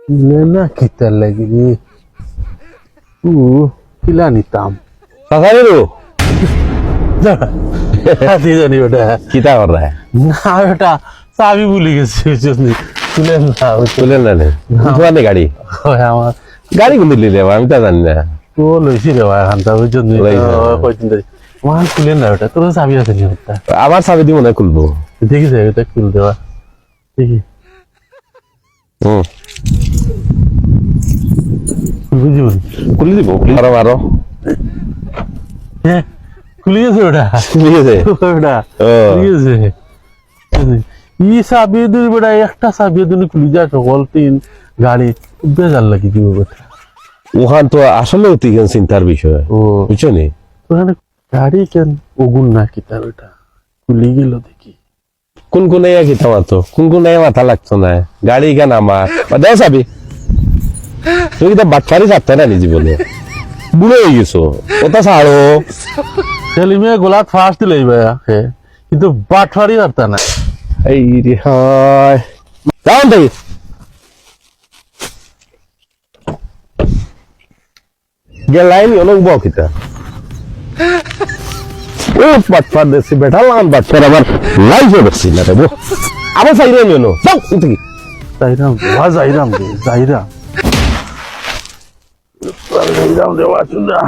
না কিতার লাগি রে ও কিলা নিতাম সাসারিরু হাতি জানি ওটা কিতা কররা না ওটা চাবি ভুলে গেছি বুঝলি তুলেন না তুলেন না নে তোমার গাড়ি আমার গাড়ি কোন দিলি রে আমি তা জানি না তো লইছি রে ভাই হান্তা বুঝলি কয়দিন ধরে আমার খুলেন না ওটা তোর চাবি আছে নি ওটা আমার চাবি দিব না খুলবো দেখি যাই ওটা খুল দেওয়া দেখি খুলবি জীবন খুলে দিব আরো আরো হ্যাঁ খুলে গেছে ওটা ঠিক আছে ওটা খুলে গেছে ই চাবি দুই বেটা একটা চাবি দুই খুলে যায় সকল তিন গাড়ি বেজার লাগি দিব বেটা ওখান তো আসলে অতি চিন্তার বিষয় ও বুঝছো নি ওখানে গাড়ি কেন ওগুন না কি তার ওটা খুলে গেল দেখি কোন কোন কিতা মাতো কোন কোন মাথা লাগতো না গাড়ি কেন আমার দেও চাবি তুমি তো বাটফারি থাকতে না নি জীবনে বুড়ো হয়ে গেছো ওটা ছাড়ো ছেলে মেয়ে গোলাত ফার্স্ট দিলে কিন্তু বাটফারি পারতা না এই রে হয় যাও দেখি গেলাইন অনেক বকিতা ও বাটফার দেশি বেটা লান বাটফার আমার লাইফে দেখছি না রে আবার চাইরে নিও যাও উঠি যাইরাম যাইরাম রে যাইরাম রে বাচুনা